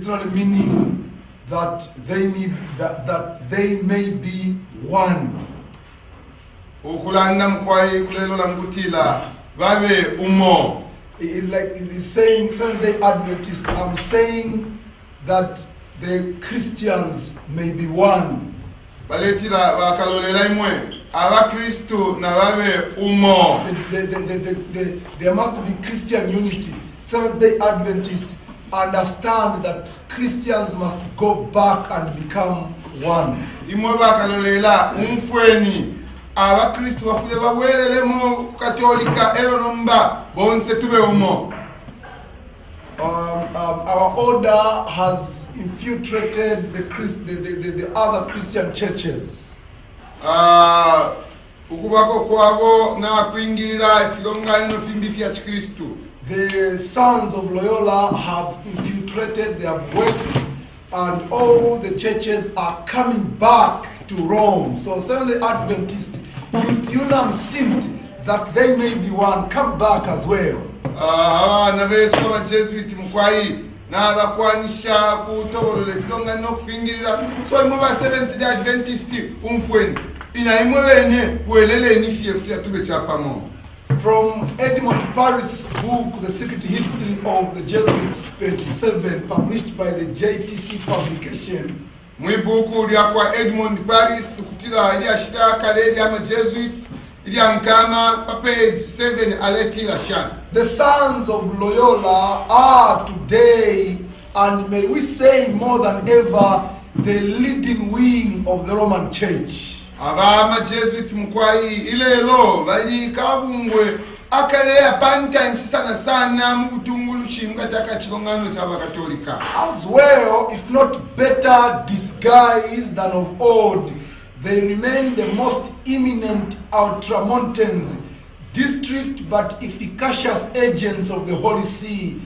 literally meaning that they may be one. Ukulanda mkwai kulelo la mkutila babe umo. It's like he's saying, Seventh-day Adventists, I'm saying that the Christians may be one. Baletila bakalolela imwe aba Kristo na babe umo. There must be Christian unity. Seventh-day Adventists understand that Christians must go back and become one. Imwe bakalolela umfweni aba Kristo bafuye bawelelemo Katolika ero nomba bonse tube umo. Our order has infiltrated the other Christian churches. Ukubako kwabo na kuingirira ifilongano fimbi fya Kristo. The sons of Loyola have infiltrated, they have worked, and all the churches are coming back to Rome. So Seventh-day Adventists, Unam seemed that they may be one, come back as well. Na beso wa Jesuit mkwai na bakwanisha kutobolole filongano kufingirira so imwe Seventh-day Adventist umfweni ina imwe bene welele nifie kutia tube chapamo. From Edmond Paris' book, The Secret History of the Jesuits, 27, published by the JTC publication. Mwibuku lya kwa Edmond Paris kutila ili ashira kaleli ama Jesuits ili ankama pa page 7 aletila shan. The sons of Loyola are today, and may we say more than ever, the leading wing of the Roman Church. Abama Jesuit mkwai ilelo bali kabungwe akalea panta sana sana mkutungulushi mkataka chilongano cha Katolika. As well, if not better disguised than of old, they remain the most eminent ultramontanes, district but efficacious agents of the Holy See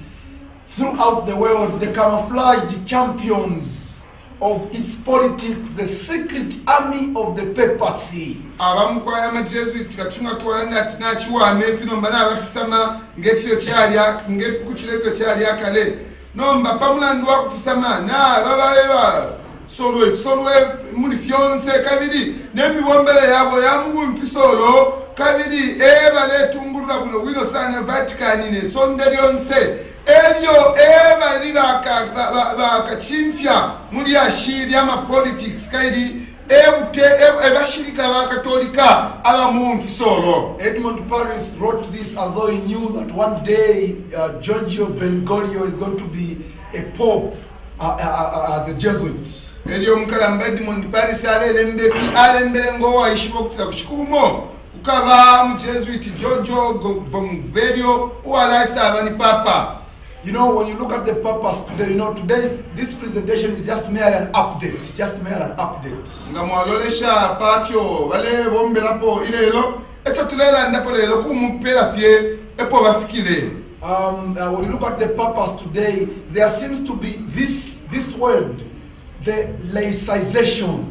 throughout the world, the camouflaged champions of its politics, the secret army of the papacy. Abamukwa ya Jesuit kachunga tuwanda tinachiwa mefino mbana abafisama ngefyo charia ngefu kuchilefyo charia kale nomba pamulandu wa kufisama na baba solwe muli fyonse kabiri nemi bombele yabo yamungu mfisolo kabiri bale tungurura buno wino sana Vatican ne sonderi onse elio bali bakachimfya muri ashiri ama politics kaidi ebashirika ba Katolika aba muntu solo. Edmond Paris wrote this as though he knew that one day Giorgio Bergoglio is going to be a pope as a Jesuit. Elio mkalamba Edmond Paris alembele ngo waishimo kutila kushikumo ukaba mu Jesuit Giorgio Bergoglio wala saba ni papa. You know, when you look at the purpose today, you know, today this presentation is just mere an update. Ngamwalolesha pafyo wale bombe lapo ilelo eto tulela ndapo lelo kumupela fie epo bafikile. When you look at the purpose today, there seems to be this word, the laicization.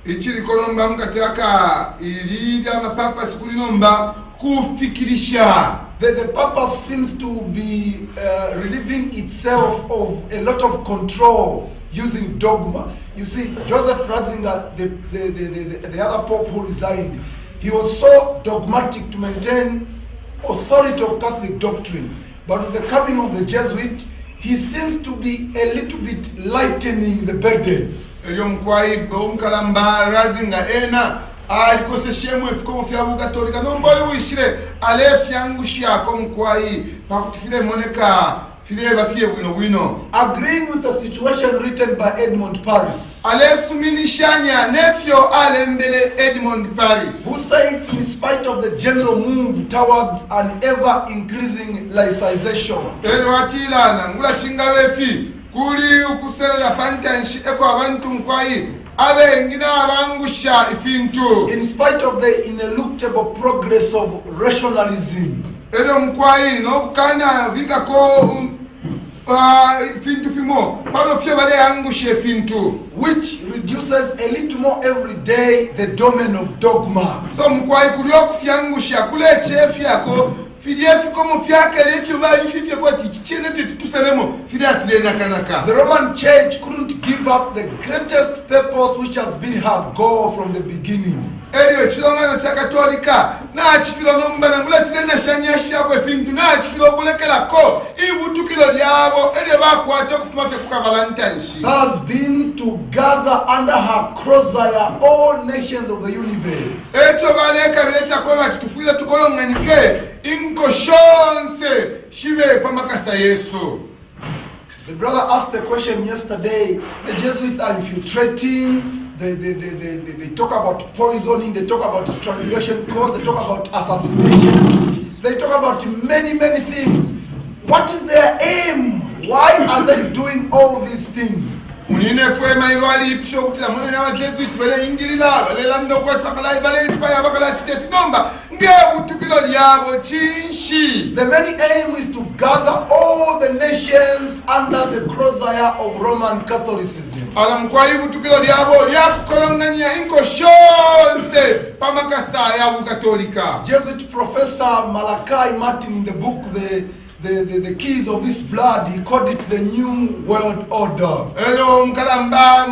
Ichiri kolomba mkataka ilida mapapa sikulinomba kufikirisha. The purpose seems to be relieving itself of a lot of control using dogma. You see, Joseph Ratzinger, the other pope who resigned, he was so dogmatic to maintain authority of Catholic doctrine. But with the coming of the Jesuit, he seems to be a little bit lightening the burden. Alikose shemwe fikomo fyabu Katolika nomboyo wishire alefyangushia komkwai pakutufile moneka file bafie wino. Agreeing with the situation written by Edmond Paris. Alesumilishanya nefyo alembele Edmond Paris, who said in spite of the general move towards an ever increasing laicization. Eno atilana ngula chingawefi kuli ukusela pantanshi eko abantu mkwai in spite of the ineluctable progress of rationalism, which reduces a little more every day the domain of dogma. fidia fikomo fyakale ekyo bali fifye kwati kikyene tetutusalemo fidia fide nakanaka. The Roman Church couldn't give up the greatest purpose which has been her goal from the beginning. Eryo ekirongano kya katolika nakifira n'omubanangula kirena shanyashako efintu nakifira okulekerako ibutukiro lyabo eryo bakwata okufuma ffe kuka valantanshi. That has been to gather under her crosshair all nations of the universe. Ekyo balekabira ekyakwe bati tufuire tugolonganike inko shonse shibe pamakasa Yesu. The brother asked a question yesterday. The Jesuits are infiltrating. They talk about poisoning. They talk about strangulation codes. They talk about assassination. They talk about many things. What is their aim? Why are they doing all these things? Unine fwe mailwali ipisho kutila mune na Jesuit bale ingilila bale lando kwa bakala bale ipaya bakala chitefi nomba nge utukilo lyabo chinshi. The main aim is to gather all the nations under the crosshair of Roman Catholicism. Alamkwa utukilo lyabo lyakukolonganya inko shonse pamakasa ya ukatolika. Jesuit professor Malachi Martin in the book the keys of this blood, he called it the New World Order. Elo mkalamba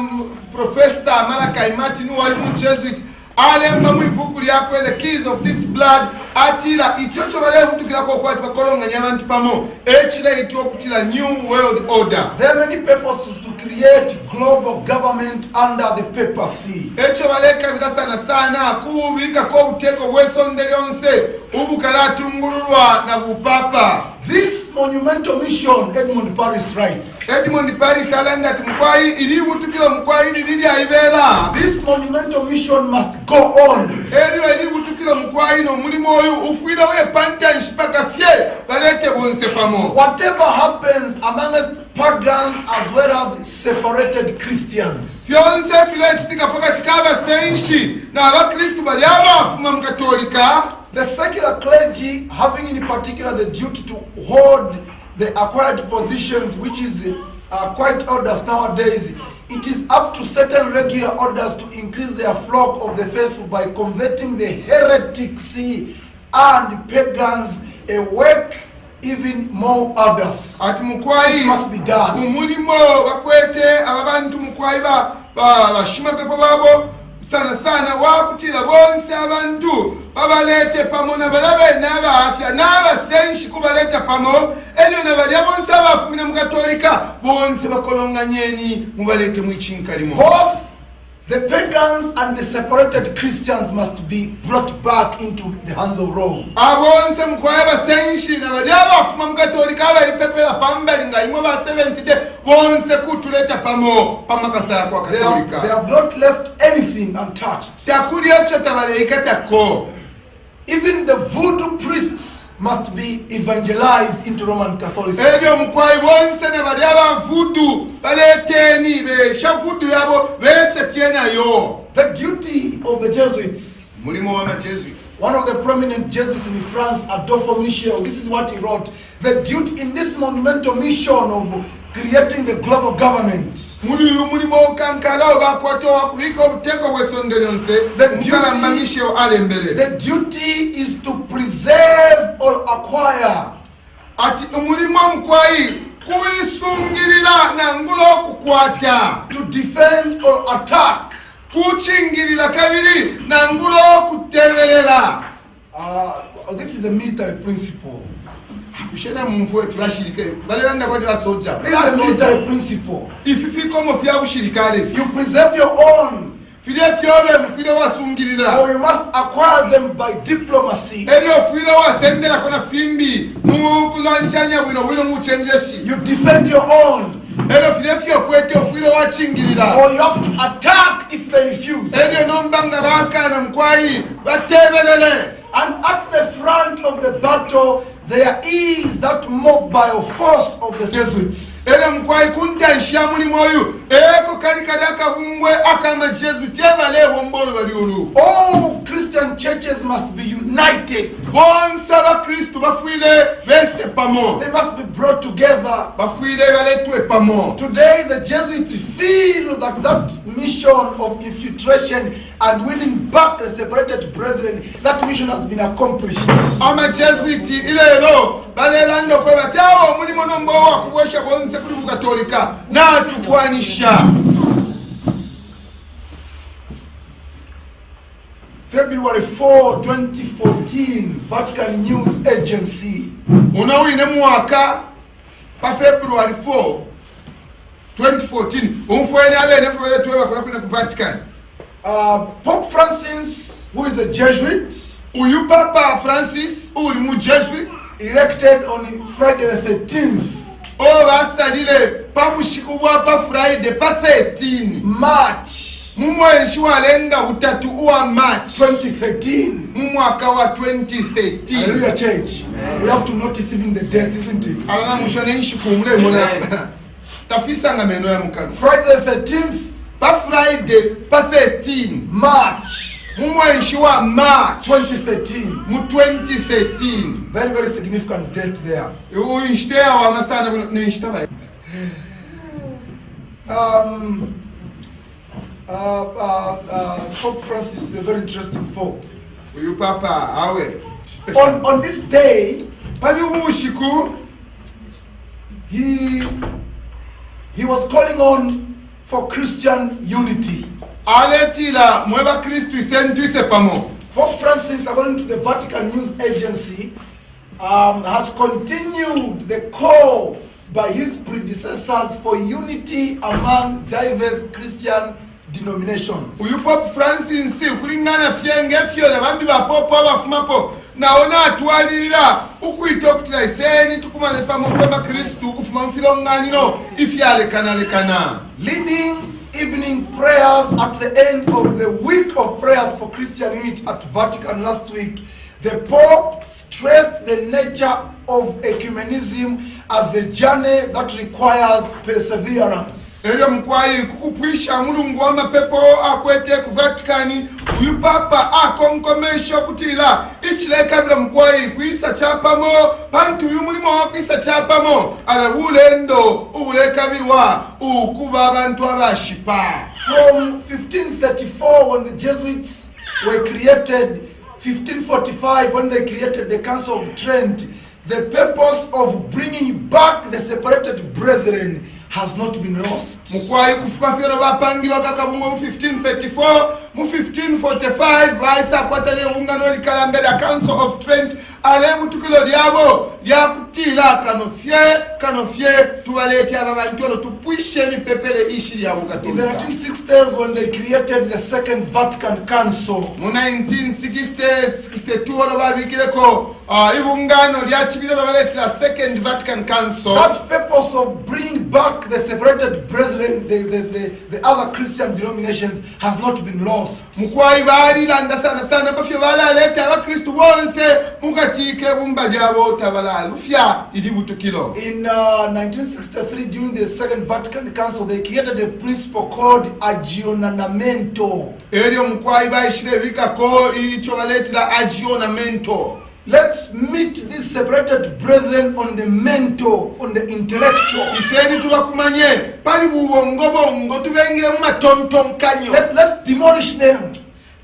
Professor Malachi Martin wali mu Jesuit alemba mu ibuku lyakwe the keys of this blood atira ichocho bale mutukirako kwati bakolonganya abantu pamo ekira itwa kutira New World Order. There are many purposes to create global government under the papacy. Echo baleka bidasana sana kubika ko buteko bwesonde lyonse ubukalatungululwa na bupapa. This monumental mission, Edmund Paris writes. Edmund Paris alanda tumkwai ilibutukira mkwai lili aibela. This monumental mission must go on. Ilibutukira mkwai no mulimo oyu ufuira we pantanshi paka fye balete bonse pamo. Whatever happens amongst pagans as well as separated Christians. Fyonse filechitika pakati kaba senshi na abakristu bali abafuma mkatolika. The secular clergy having in particular the duty to hold the acquired positions, which is quite orders nowadays. It is up to certain regular orders to increase their flock of the faithful by converting the heretics and pagans awake even more others. At mukwai must be done. Umulimo bakwete ababantu mukwai bashima pepo babo sana wakutira bonse abantu babalete pamo na balabe naba afya naba senshi kubaleta pamo elyo na bali bonse abafumina mukatolika bonse bakolonganyeni mubalete mwichinkalimo. Both the pagans and the separated Christians must be brought back into the hands of Rome. Abonse mukwaye basenshi na bali abafuma mukatolika abayipepela pambali nga imo ba 70 de bonse kutuleta pamo pamakasa kwa katolika. They have not left anything untouched. Takuli acha tabalekatako. Even the voodoo priests must be evangelized into Roman Catholicism. Ebyo mukwai bonse ne bali aba voodoo baleteni be shavudu yabo bese fiena yo. The duty of the Jesuits. Mulimo wa Jesuit. One of the prominent Jesuits in France, Adolphe Michel, this is what he wrote. The duty in this monumental mission of creating the global government. Mulimo kankala bakwato wakubika obuteko bwesondelonse mukala Michel alembele. The duty is to preserve or acquire. Ati umulimo mkwai kuisungirila na ngulo kukwata. To defend or attack. Kuchingirila kabiri na ngulo kutebelela. This is a military principle. This is a military principle. You preserve your own, or you must acquire them by diplomacy. You defend your own, or you have to attack if they refuse. And at the front of the battle, there is that mobile force of the Jesuits. akali kali akabungwe akama Jesuit abalewo mbolo baliolo. All Christian churches must be united. Bonse abakristu bafuile bese pamo. They must be brought together. Bafuile baletwe pamo. Today the Jesuits feel that mission of infiltration and winning back the separated brethren, that mission has been accomplished. Ama Jesuit ilelo balelando kwa batao mulimo nombo wa kubosha bonse kuli Katolika na tukwanisha. February 4, 2014, Vatican News Agency. Unawine mwaka pa February 4, 2014. Umfweni abene fubele tuwe wakuna kuna Vatican. Pope Francis, who is a Jesuit, uyu Papa Francis, uli mu Jesuit, elected on Friday the 13th. Basadile pamushiku pa Friday pa 13 March. Mumwenshi walenga utatu uwa March 2013. Mwaka wa 2013. Hallelujah, church. We have to notice even the dates, isn't it? Alana mushone nshiku mule muna. Tafisa nga meno ya mukano. Friday the 13th. Pa Friday pa 13 March. Mumwenshi wa March 2013. Mu 2013. Very, very significant date there. Uinshtea wa masana nishtaba. Pope Francis is a very interesting pope. Uyu Papa awe. On this day, Pali umushiku he was calling on for Christian unity. Aletila mweba Kristu isentwise pamo. Pope Francis, according to the Vatican News Agency, has continued the call by his predecessors for unity among diverse Christian denominations. Uyu Pope Francis kulingana fyenge fyole bambi ba popo abafumapo naona atwalira ukuita okutira iseni tukumane pamo kwa Kristu kufuma mfilonganino ifyale kana Leading evening prayers at the end of the week of prayers for Christian unity at Vatican last week, the Pope stressed the nature of ecumenism as a journey that requires perseverance. Elio mkwai kukupuisha mulungu wa mapepo akwete ku Vatikani uyu Papa akonkomesha kutila ichileka bila mkwai kuisa chapamo bantu uyu mulimo wa kuisa chapamo ala ulendo ubuleka bilwa ukuba abantu abashipa. From 1534 when the Jesuits were created, 1545 when they created the Council of Trent, the purpose of bringing back the separated brethren has not been lost. Mukwai kufuka fyoro bapangiwa kakabungo mu 1534, mu 1545 baisa kwatale ungano likalambele Council of Trent ale mutukilo lyabo lyakutila kanofye tuwalete ababantu tupwishe mipepele ishi ya In the 1960s when they created the Second Vatican Council, mu 1962 lo babikireko ibungano lyachibilo baletera Second Vatican Council. that purpose of bringing back the separated brethren, the other Christian denominations, has not been lost. Mukwai bali landa sana bafyo balaleta abakristu bonse mukatike bumba lyabo tabalala lufya ili butukilo. In 1963, during the Second Vatican Council, they created a principle called aggiornamento. Elio mukwai baishire bikako icho baletera aggiornamento. Let's meet these separated brethren on the mental, on the intellectual. Iseni tubakumanye pali buwongo tubengire mu matontonkanyo. Let's demolish them.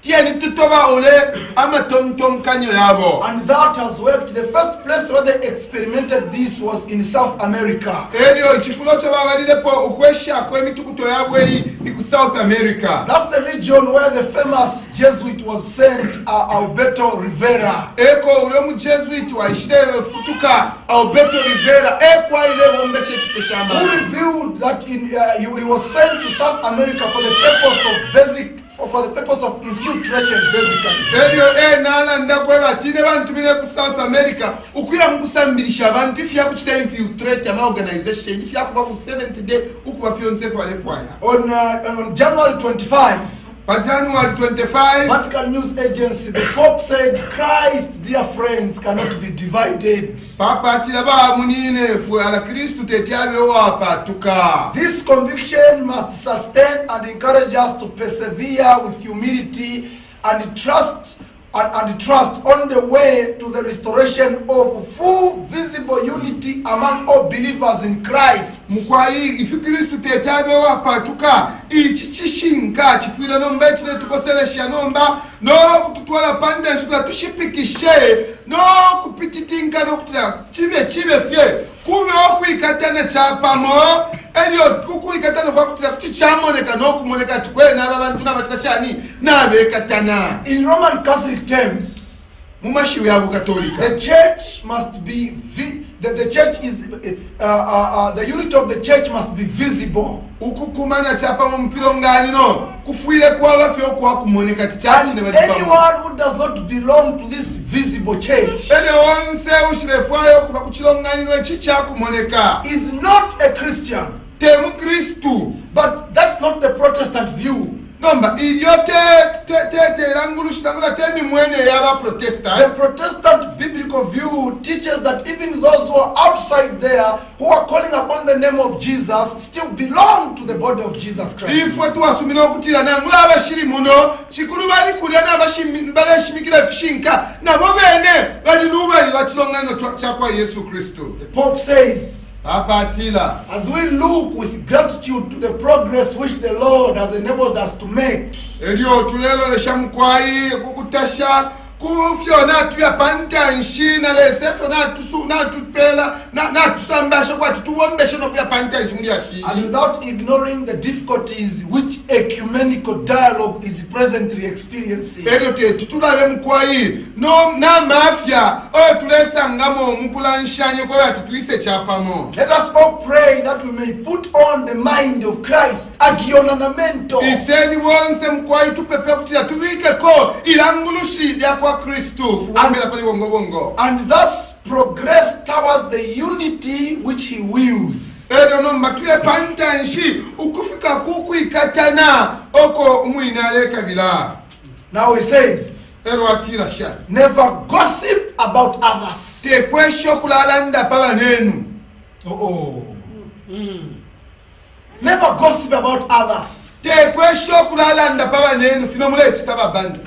Tieni tutoba ole amatontonkanyo yabo. And that has worked. The first place where they experimented this was in South America. Elio chifulo cho babalilepo ukwesha kwemitukuto yabwe ni ku South America. That's the region where the famous Jesuit was sent, Alberto Rivera. Eko ule mu Jesuit wa ishideve futuka Alberto Rivera ekwa ile bombeche chipeshamba. Who revealed that he was sent to South America for the purpose of infiltration, basically. Elio nala ndakwe batine bantu bine ku South America ukuya mukusambirisha abantu ifya kuchita infiltrate ama organization ifya kuba for 70 day ukuba fyonse kwa lefwaya. On January 25, pa January 25 Vatican News Agency, the Pope said, Christ, dear friends, cannot be divided. papa atira ba munine fu ala Kristu tetyabewo apatuka. This conviction must sustain and encourage us to persevere with humility and trust on the way to the restoration of full visible unity among all believers in Christ. Mukwayi ifi Kristu tetyabewo apatuka ichi chishinka chifira nomba chile tukoselesha nomba no kututwala pande nshukula tushipikishe no kupititinka no kutila chibe fye kume okuikatana chapamo elio kukuikatana kwa kutila chichamoneka no kumoneka tukwele na babantu na batashani na bekatana. In Roman Catholic terms, mumashiwe ya Katolika, the church must be the church is the unity of the church must be visible. ukukumana chapamo mpilongani no kufuile kwa bafyo kwa kumoneka tichachi ne batipamo. Anyone who does not belong to this visible church onse ushirefayo kuba kuchilongani no chicha kumoneka is not a Christian. temu Kristu. But that's not the Protestant view. Nomba iyote langulushitangula temi mwene yaba Protestant. The Protestant biblical view teaches that even those who are outside there, who are calling upon the name of Jesus, still belong to the body of Jesus Christ. Ifwe tuwasumina okutira nangula abashiri muno chikulu bali kulya n'abashimikira fishinka nabo bene bali lubali bachilongana chakwa Yesu Kristo. The Pope says, Apatila, as we look with gratitude to the progress which the Lord has enabled us to make, elio tulelo leshamkwai kukutasha kufyona tuya panta nshina lesefo na tusu na tupela na tusambasha kwa tuwombesha no kuya panta nshimuli shi. and without ignoring the difficulties which ecumenical dialogue is presently experiencing. Elio tutulabe mkwai no na mafia o tulesa ngamo mukulanshanyo kwa tutuise chapamo. Let us all pray that we may put on the mind of Christ as your ornamental. Iseni wonse mkwai tupepe kutira tuwike ko ilangulushi ya kwa Kristu kuambela pali bongo and thus progress towards the unity which he wills. Edo nomba tuye panta nshi ukufika kuku ikatana oko umuinaleka bila. Now he says, Edo atira sha never gossip about others. te kwesho kulalanda pala nenu. Never gossip about others. Te kwesho kulalanda pala nenu finomule chitaba banda.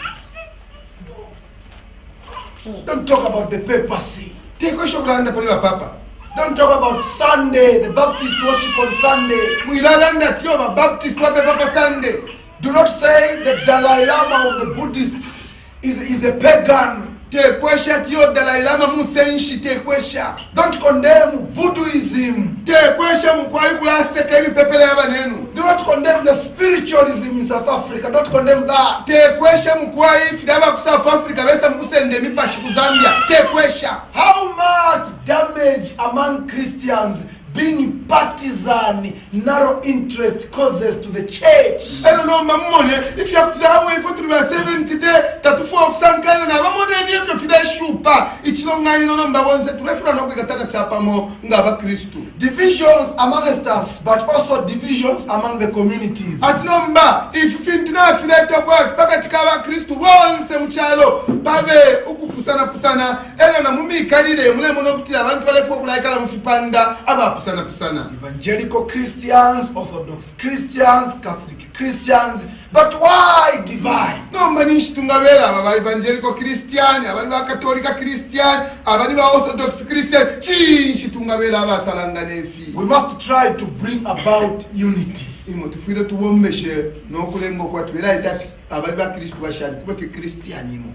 Don't talk about the papacy. Te kwesho kulalanda pala papa. Don't talk about Sunday, the Baptist worship on Sunday. Muilalanda tiyo ma Baptist wape papa Sunday. Do not say the Dalai Lama of the Buddhists is a pagan. Te kwesha tiyo Dalai Lama musenshi te kwesha. Don't condemn voodooism. Te kwesha mkwai kulaseka hivi pepele yaba nenu. Do not condemn the spiritualism in South Africa. Don't condemn that. Te kwesha mkwai fidaba ku South Africa besa mkusende mipashi ku Zambia. Te kwesha. How much damage among Christians being partisan, narrow interest causes to the church. I don't know, Mamone. If you have to wait for 70 days, that for some kind of Mamone, if you feel shupa, it's long nine number one set to reference of the Katana Chapamo, Ngaba Christu. Divisions amongst us, but also divisions among the communities. At number, if you feel not feel to work, Pakatikava Christu, one sem chalo, Pave, Ukupusana Pusana, Elena Mumi Kadide, Mulemonoptia, and 12 like Alamfipanda, Aba Pusana Pusana. Evangelical Christians, Orthodox Christians, Catholic Christians, but why divide? No manish tungavela, Aba Evangelical Christian, Aba Catholic Christian, Aba Orthodox Christian, Chinchi tungavela Aba Salanga Nefi. We must try to bring about unity. Tufile tuwomeshe no kulengo kwa tuwela itati Aba Christu bashani kubefi Christian imo.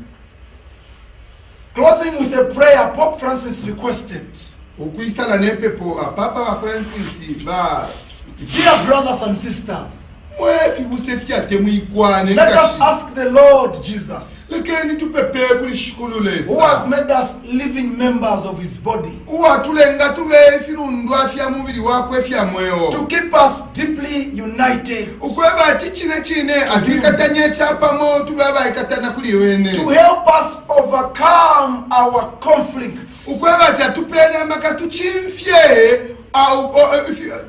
Closing with a prayer, Pope Francis requested. Ukuisala nepepo Papa wa Francis ba. Dear brothers and sisters, let us ask the Lord Jesus, who has made us living members of his body, to keep us deeply united, to help us overcome our conflicts,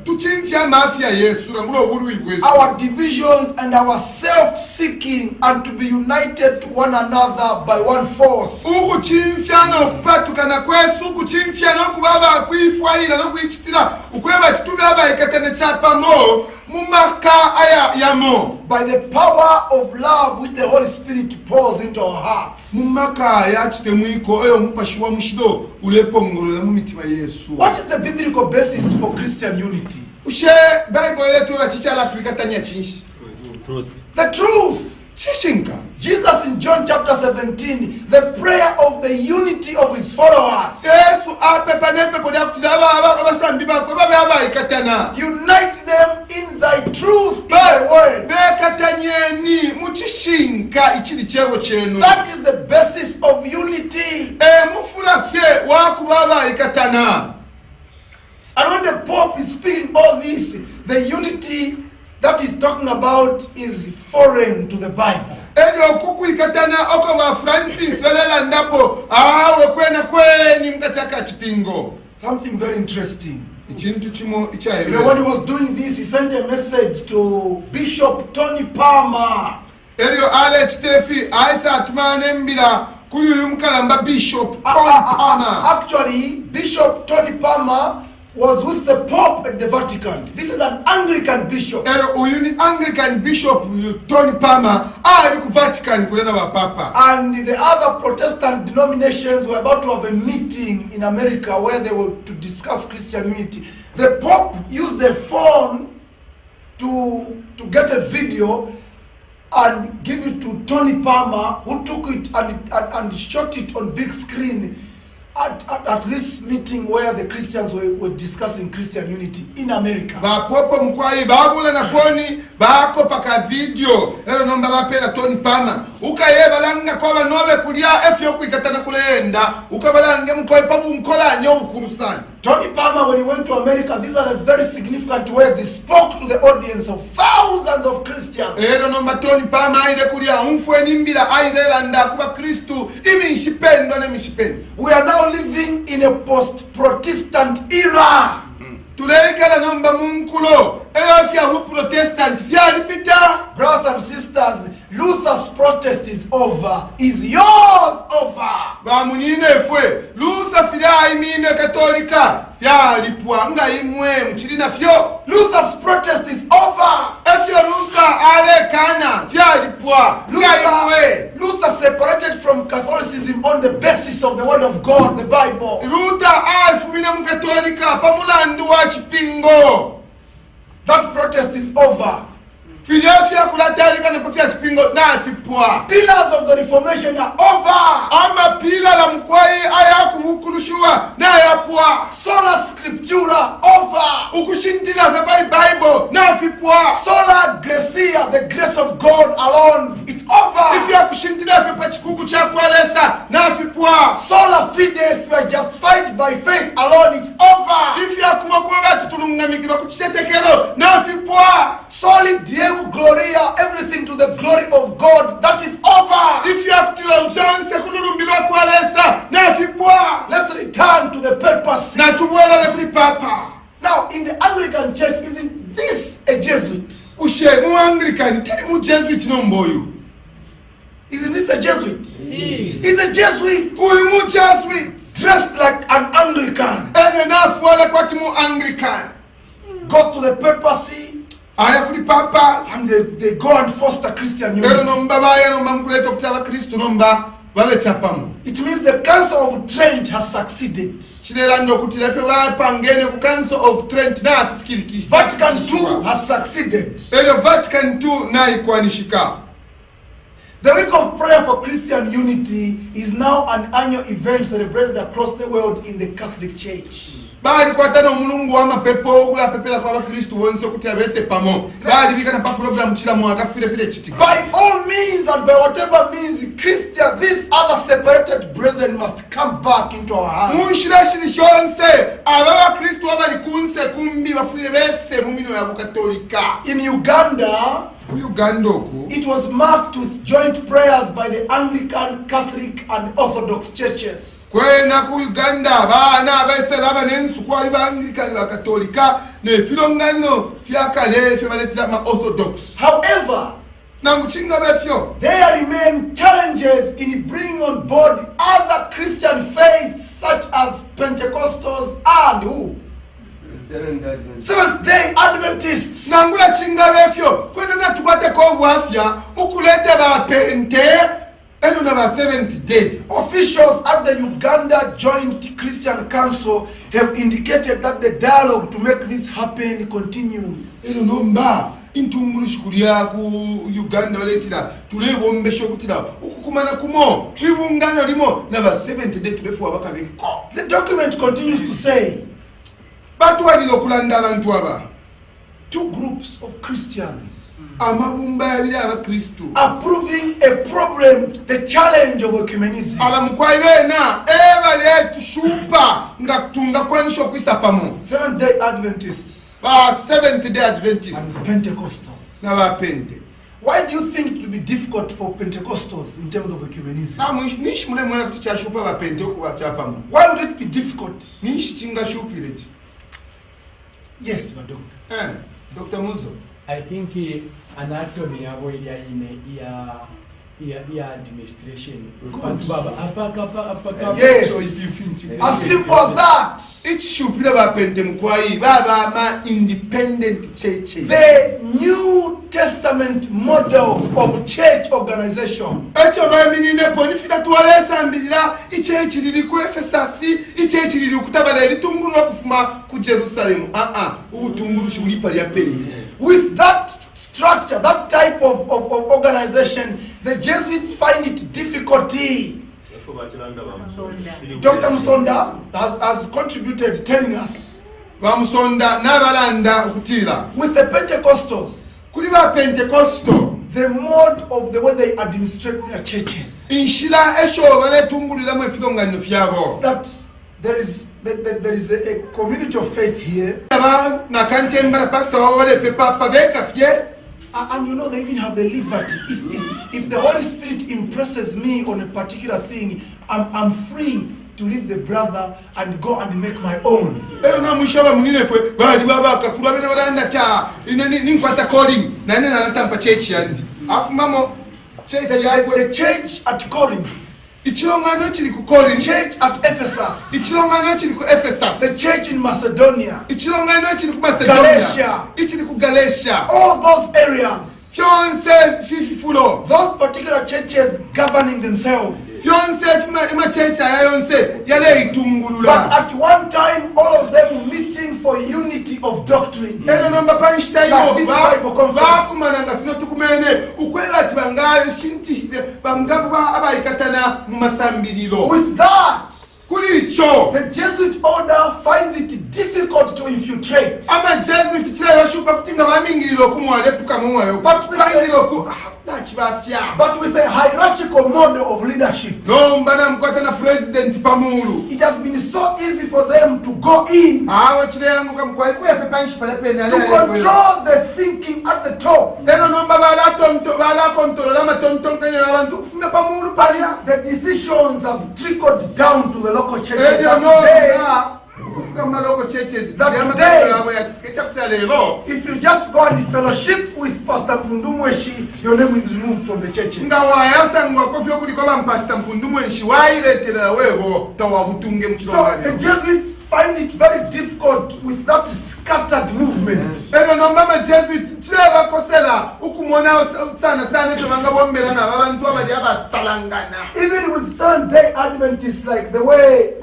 tuchimfya mafya yesu rangulo obulwi bwesu our divisions and our self-seeking, and to be united to one another by one force. ukuchimfya nokupatukana kwesu ukuchimfya nokubaba kwifwayira nokwichitira ukweba chitume abaikatene chapamo mumaka aya yamo By the power of love which the Holy Spirit pours into our hearts. mumaka ya chitemwiko oyo mupashiwa mushido ulepongolola mu mitima yesu. What is the biblical basis for Christian unity? ushe bible yetu bachichala twikatanya chinshi The truth. chishinka Jesus in John chapter 17, the prayer of the unity of his followers. yesu apepa nepepo lya kuti abasambi bakwe babe abaikatana Unite them in thy truth, in thy word. bekatanyeni muchishinka ichili chevo chenu. That is the basis of unity. Mufulafye wakuba abaikatana. And when the Pope is speaking all this, the unity that he's talking about is foreign to the Bible. Edo kukuikatana oko ba Francis welela ndapo awe kwena kweni mkataka chipingo. Something very interesting. Ichintu chimo You know, when he was doing this, he sent a message to Bishop Tony Palmer. Edo ale chitefi aisa atumane mbila kuli uyu mkalamba Bishop Tony Palmer. Actually, Bishop Tony Palmer was with the Pope at the Vatican. This is an Anglican bishop. Edo uyu ni Anglican Bishop Tony Palmer ali ku Vatican kulena ba papa. And the other Protestant denominations were about to have a meeting in America where they were to discuss Christian unity. The Pope used the phone to get a video and give it to Tony Palmer, who took it and shot it on big screen at this meeting where the Christians were discussing Christian unity in America. Bapopo mkwai babula na foni bako paka video ero nomba bapela Tony Palmer ukayeba langa kwa banobe kulia efyo kuikatana kulenda ukabalange mkwai pabu mkola nyo bukurusana. Tony Palmer, when he went to America, these are the very significant words he spoke to the audience of thousands of Christians. Ero nomba Tony Palmer aide kulia umfwe nimbila aide landa kuba Kristu imi nshipendo ne mishipendo. We are now living in a post-Protestant era. Tuleikala nomba munkulo eyo fya hu Protestant fya lipita. Brothers and sisters, Luther's protest is over. Is yours over? Bamunine fwe Luther fya imine katolika fya lipwa nga imwe mchilina fyo. Luther's protest is over. Efyo Luther ale kana fya lipwa nga imwe. Luther separated from Catholicism on the basis of the word of God, the Bible. Luther alifumina mkatolika pamulandu wa chipingo. That protest is over. Philadelphia kulatalika na pafia chipingo na tipwa. Pillars of the Reformation are over. Ama pila la mkwai aya kumukurushua na yapwa. Sola Scriptura over. Ukushintila vebali Bible na vipwa. Sola Gracia, the grace of God alone, it's over. If you are kushintila vepa chikuku cha kualesa na vipwa. Sola Fide, if you are justified by faith alone, it's over. If you are kumakuwa chitulunga mikima kuchisetekelo na vipwa. Soli Deo Gloria, everything to the glory of God, that is over. If you are kutila mshanse kululumbilwa kualesa na vipwa. Let's return to the papacy. Na tuwela lepli papa. Now, in the Anglican Church, isn't this a Jesuit? Ushe mu Anglican kili mu Jesuit nomboyu. Isn't this a Jesuit? He's a Jesuit. Uyu mu Jesuit. Dressed like an Anglican. Ene nafuala kwati mu Anglican. Goes to the papacy. Aya kuli papa. And they go and foster Christian Ero unity. nomba baya nomba mkuleta kutala Kristo nomba babe chapamu. It means the Council of Trent has succeeded. Chinela ndo kutilefe pangene ku Council of Trent na afikiri kishi. Vatican II has succeeded. Ero Vatican II na ikwanishika. The week of prayer for Christian unity is now an annual event celebrated across the world in the Catholic Church. Bali kwatana omulungu wa mapepo kula pepela kwa Kristo wonse kuti abese pamo. Bali bikana pa program chila mwaka file chitika. By all means and by whatever means, Christian, these other separated brethren must come back into our hands. Munshirashiri shonse ababa Kristo abali kunse kumbi bafile bese mumino ya Katolika. In Uganda, it was marked with joint prayers by the Anglican, Catholic and Orthodox churches. kwena ku Uganda baana abaisiramu n'ensukwali baanglikani bakatolika n'efirongano fyakale fye baletera ma orthodox. However, namukinga befyo there remain challenges in bringing on board other Christian faiths such as Pentecostals and who? Seventh-day Adventists. nangula kinga befyo kwena natukwateko obwafya ukuleta bapente eno na ba Seventh Day. Officials at the Uganda Joint Christian Council have indicated that the dialogue to make this happen continues. eno nomba intungulushi kulia ku Uganda waletira tulebombesha okutira okukumana kumo ibungano limo na ba Seventh Day tulefu abakabiko. The document continues to say batwalira okulanda abantu aba two groups of Christians amabumba yabiri abakristu approving a problem, the challenge of ecumenism. alamukwaibena ebale tushupa nga kutunga kwanisho kwisa pamo Seventh-day Adventists ba Seventh Day Adventists and Pentecostals. na bapente. Why do you think it will be difficult for Pentecostals in terms of ecumenism? nishi mune mwana kuti chashupa bapente okubatapamo. Why would it be difficult? nishi chingashupireki. Yes, my doctor. Dr. Muzo. I think anatomy yabo ya administration. Yes. As simple as that. Ichishupira bapente mkwai baba ma independent churches. The New Testament model of church organization. Echo baminine ponifita tuwalesa mbira ichechi lili ku Efesasi ichechi lili kutabala litunguru kufuma ku Jerusalem. Ubutunguru shulipa lya peni. With that structure, that type of organization, the Jesuits find it difficulty. Dr. Musonda has contributed telling us Bamusonda nabalanda okutira with the Pentecostals, kuli ba Pentecostal the mode of the way they administrate their churches, inshira esho baletungulira mu efirongano fyabo that there is a community of faith here, aba nakantembera pastor wale pepa paveka fye. and you know they even have the liberty. If the Holy Spirit impresses me on a particular thing, I'm free to leave the brother and go and make my own. Ero na mushaba munine fwe bali baba akakula bene balanda ta ninkwata calling na nene natampa church yandi afumamo church The church at Corinth, ichilongano chili ku the Corinth, church at Ephesus, ichilongano chili ku Ephesus, the church in Macedonia, ichilongano chili ku Macedonia, Galatia, ichili ku Galatia, all those areas, fyonse fififulo those particular churches governing themselves. fyonse fima church ayonse yale But itungulula. at one time, all of them meeting for unity of doctrine. Eno nomba panshita Like this Bible conference. bakumananga fino tukumene ukwela ati bangayo shinti bangabwa abayikatana mu masambiriro. With that, Kuli icho the Jesuit order finds it difficult to infiltrate. ama Jesuit chile bashupa kutinga bamingiriro kumwale tukamumwayo But with bangiriro ku nachibafya. But with a hierarchical model of leadership, Nomba na mkwata na president pamulu. it has been so easy for them to go in, Awa chile yangu kamkwai kuyefe panshi pale pene to control the thinking at the top. Eno nomba bala kontrola matonton kwenye abantu kufuna pamulu paya. The decisions have trickled down to the local churches. Ebyo That nomba today, kufika maloko churches. That Yama today- kato yabo ya chapter lero. if you just go and fellowship with Pastor Mundumweshi, your name is removed from the churches. Nga wayasangwa kofyo kuliko bampasta mpundumwe nshi wairetera weho tawabutunge So mchilongani. the Jesuits find it very difficult with that scattered movement. Eno nomba ma Jesuit chile bakosela ukumona sana tobanga bombela na babantu abali abasalangana. Even with Sunday Adventists, like the way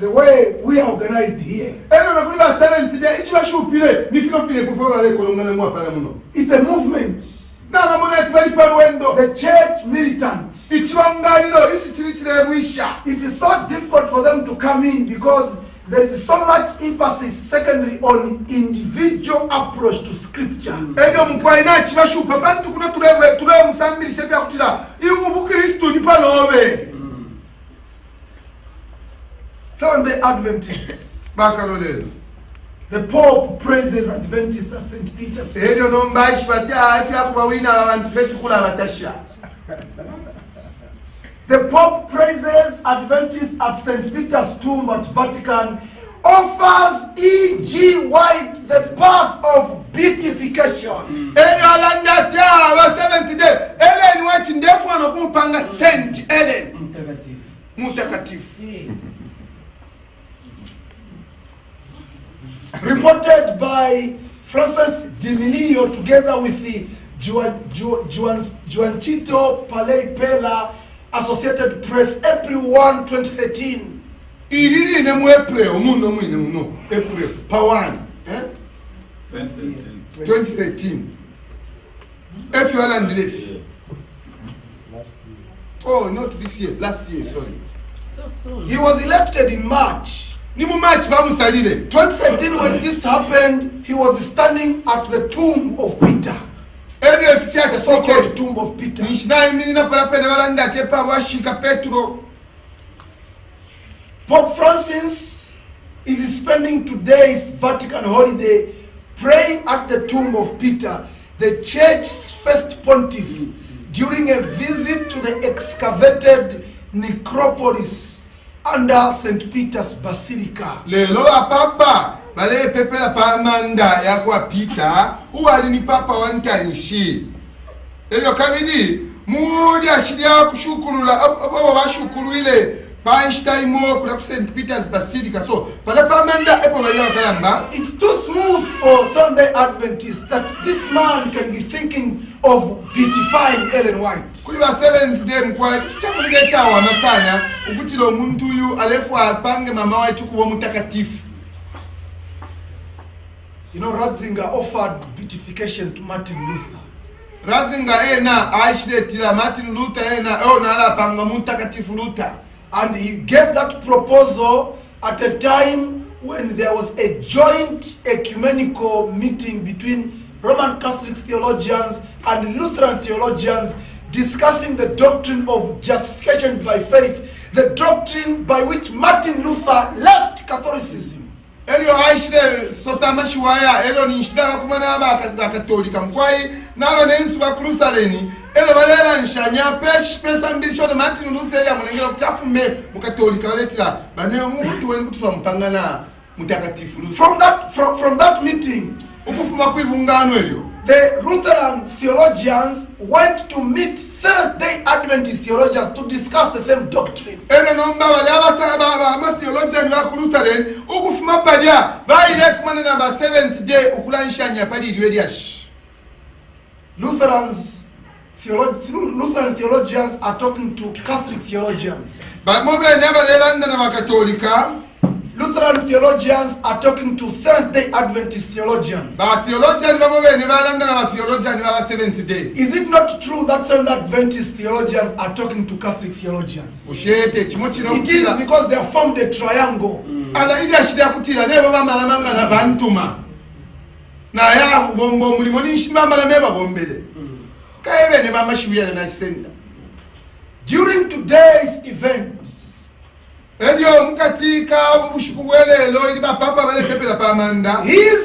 the way we are organized here, Eno nakuli ba 70 day ichibashupire nifino fine fufo wale kolongana mwa pala muno. it's a movement. Na mamona etwali parwendo. The church militant. Ichibangaliro isi chile bwisha. It is so difficult for them to come in because there is so much emphasis, secondly, on individual approach to scripture. Eno mkwaina chibashupa bantu kuna tulewe musambiri shepi ya kutila. Iwu bukristu nipalowe. Seventh-day Adventists. Bakalolelo. The Pope praises Adventists as St. Peter said. Edio nomba ishibati ifi yakuba wina abantu fesi kula batasha. The Pope praises Adventists at St. Peter's tomb at Vatican, offers E.G. White the path of beatification. Seventh Day Ellen White ndefuna kumupanga Saint Ellen mutakatifu. Reported by Francis Dimilio together with the Juancito Palei Pela Associated Press, April 1, 2013. Iriri ne mu April omuno mwine muno April pa 1 2013. If you are live. Oh, not this year, last year, sorry. So soon. He was elected in March. Ni mu March bamusalire 2013, when this happened, he was standing at the tomb of Peter. The so-called tomb of Peter. Pope Francis is spending today's Vatican holiday praying at the tomb of Peter, the church's first pontiff, during a visit to the excavated necropolis under St. Peter's Basilica. Lelo papa bale pepela pamanda yakwa Peter uwali ni papa wantanshi. Lelo kabidi mudi ashiria kushukurula abo bashukuru ile Einstein mo kula St. Peter's Basilica. So pale pamanda epo bali wakalamba. It's too smooth for Sunday Adventists that this man can be thinking of beatifying Ellen White. Kuliba Seventh Day mkwa tichakulike chawa masana ukutilo muntu yu alefu apange mama waitu kuwa mutakatifu. You know, Ratzinger offered beatification to Martin Luther. Ratzinger ena aishiretila Martin Luther ena ala panga mutakatifu Luther. And he gave that proposal at a time when there was a joint ecumenical meeting between Roman Catholic theologians and Lutheran theologians discussing the doctrine of justification by faith, the doctrine by which Martin Luther left Catholicism. Elio aishire sosama shuaya elio ni shidaka kumana aba katolika mkwai nalo nensi wa Lutherani elio balela nshanya pesa mbisho de Martin Luther ya mulengela kutafume mukatolika waletila bane muntu wenu kutufa mpangana mutakatifu Luther. From that meeting, ukufuma kuibungano elio the Lutheran theologians went to meet Seventh-day Adventist theologians to discuss the same doctrine. Ene nomba wale abasaba ama theologian wa Lutheran ukufuma padia baile kumana na ba Seventh Day ukulanisha padi liwediash. Lutheran theologians are talking to Catholic theologians. Ba mobe never lelanda na makatolika. Lutheran theologians are talking to Seventh-day Adventist theologians. Ba theologian mobe never landa na theologian wa Seventh Day. Is it not true that Seventh-day Adventist theologians are talking to Catholic theologians? It is because they have formed a triangle. Ala ida shida kutila nebo mama manga na bantuma. Na ya bombo mulimoni shimama na meba bombele. Kaebe ne mama shiwia na senda. During today's event, His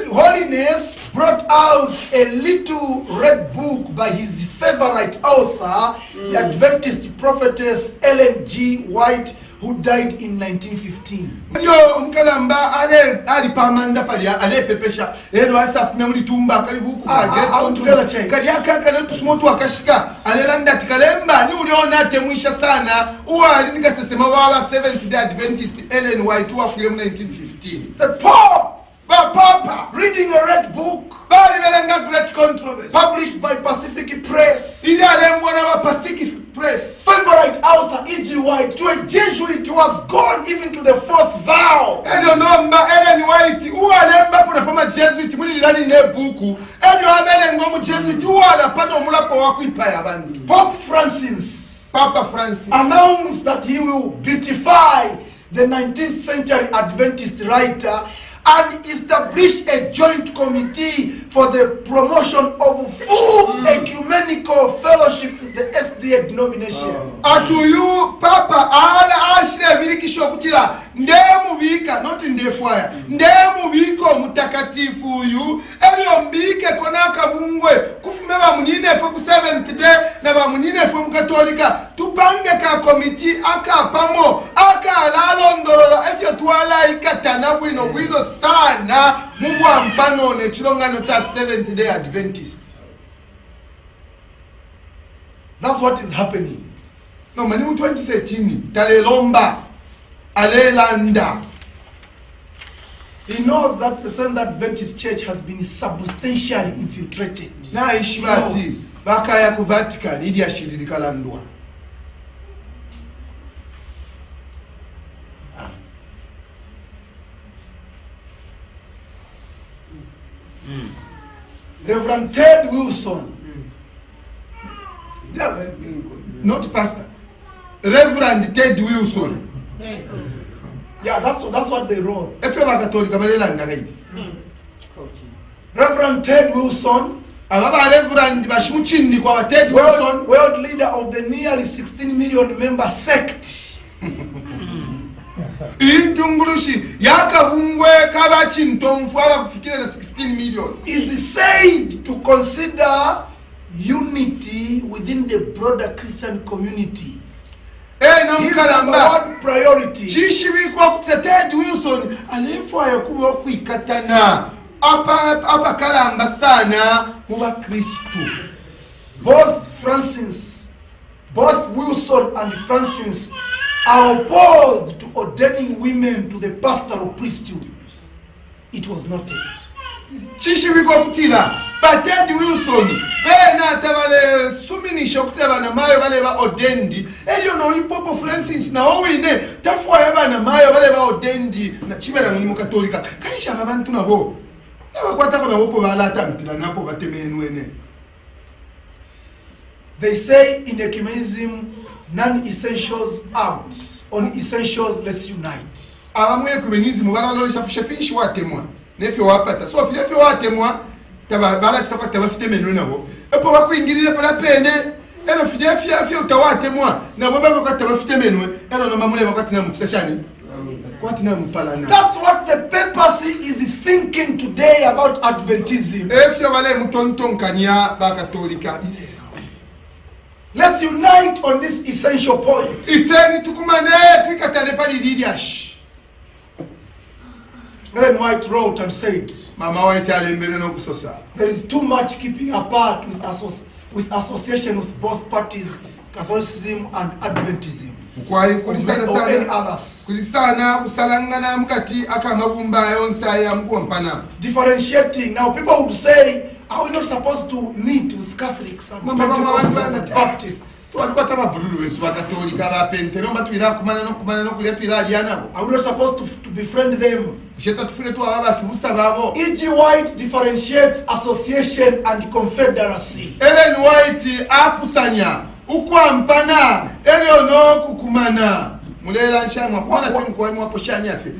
Holiness brought out a little red book by his favorite author, the Adventist prophetess Ellen G. White, who died in 1915. Seventh-day Adventist Ellen White who in 1915. The Pope reading a red book great controversy published by Pacific Press. Pacific Press. Favorite author E.G. White, to a Jesuit who has gone even to the fourth vow. Ellen White who alemba kuna pama Jesuit muli lani ne buku. Abele ngomu Jesuit who alapata omula kwa kuipa ya bandu. Papa Francis announced that he will beatify the 19th century Adventist writer and establish a joint committee for the promotion of full ecumenical fellowship with the SDA denomination. Atuyu Papa ala ashire birikisho kutila ndemu bika not ndefwaya ndemu biko mutakatifu yu elio mbike konaka bungwe kufumeba munine fo ku Seventh Day na ba munine fo mukatolika tu tupange ka komiti akapamo akalalondolola efyo twalaikatana bwino sana mubwampano nekilongano kya Seventh Day Adventist. That's what is happening. No, mani mu 2013 talelomba alelanda. He knows that the Seventh Adventist Church has been substantially infiltrated. Na ishibati bakaya ku Vatican ili ashirikalandwa. Reverend Ted Wilson, not pastor, Reverend Ted Wilson. yeah, that's what they wrote. Efe bakatolika balelanda gaidi. Reverend Ted Wilson, ababa Reverend bashimuchindi kwa Ted Wilson, world leader of the nearly 16 million member sect. intungulushi yakabungwe kabachintomfu abakufikira na 16 million, is said to consider unity within the broader Christian community. His number Namukalamba one priority chishibikwa kutetea Wilson alifwayo kuwa kuikatana apa kalamba sana muba Kristu. Both Wilson and Francis are opposed to ordaining women to the pastoral priesthood. It was noted. Chishibikwa kutila Ted Wilson bena tabale suminisha kuteba na mayo bale ba ordained elio no impopo Francis na owine tafwa bana mayo bale ba ordained na chibera mu katolika kaisha abantu nabo nabakwata ko nabo balata mpila napo batemenwene. They say in ecumenism, non-essentials out. On essentials, let's unite. Abamwe ekumenism balalolesha fushafishi watemwa nefyo wapata so fyo watemwa bala chitapata bafitemenwe nabo epo bakwingirira pala pene eno fyo utawatemwa nabo bakata bafitemenwe eno no mamule bakati na mukitashani kwati na mpalana. That's what the papacy is thinking today about Adventism. Efyo bale mutontonkanya bakatolika. Let's unite on this essential point. Iseni tukumane twikatane pali lidiash. Ellen White wrote and said, Mama White alembere no kusosa. there is too much keeping apart with association with both parties, Catholicism and Adventism. Kwai Or any others. kulisana kusalangana mkati akamabumba yonsa ya mkumpana. Differentiating. Now people would say, are we not supposed to meet with Catholics and Pentecostals and Baptists? Walikuwa kama bululu wesu wakatolika ba pente no batwira kumana no kulia twira aliana. Are we not supposed to befriend them? Sheta tufune tu ababa fibusa babo. E.G. White differentiates association and confederacy. Ellen White apusanya ukwampana elio no kukumana. Mulela nchamwa kwana timu kwa mwapo shani afi.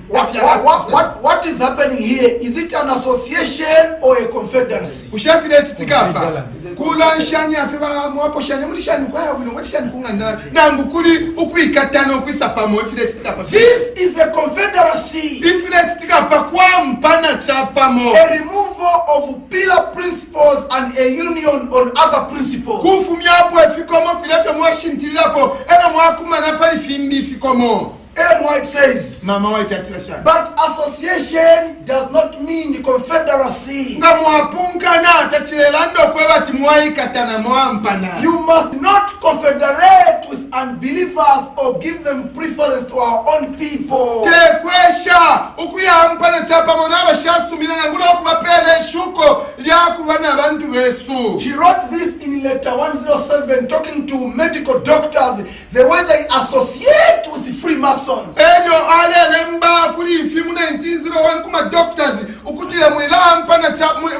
What is happening here? Is it an association or a confederacy? Ushafile chitikapa kula nshani afi ba mwapo shani mulishani kwa ya wino mulishani kungana nangu kuli ukuikatano kwisapamo ifile chitikapa. This is a confederacy. Ifile chitikapa kwa mpana chapamo. A removal of pillar principles and a union on other principles. Kufumyapo efikomo filefyo mwashintililapo ena mwakumana pali fimbi fikomo. Ellen White says, Mama White atila shani. but association does not mean confederacy. Nga mwapunkana tachilelando kweba timwai katana mwampana. You must not confederate with unbelievers or give them preference to our own people. Tekwesha ukuya mpana chapa monaba shasumina na ngulo kumapele shuko liakubana abantu besu. She wrote this in letter 107 talking to medical doctors, the way they associate with the Freemasons. Elio ale lemba kuli ifimu 1901 kuma doctors ukutile mwila mpana chapa mule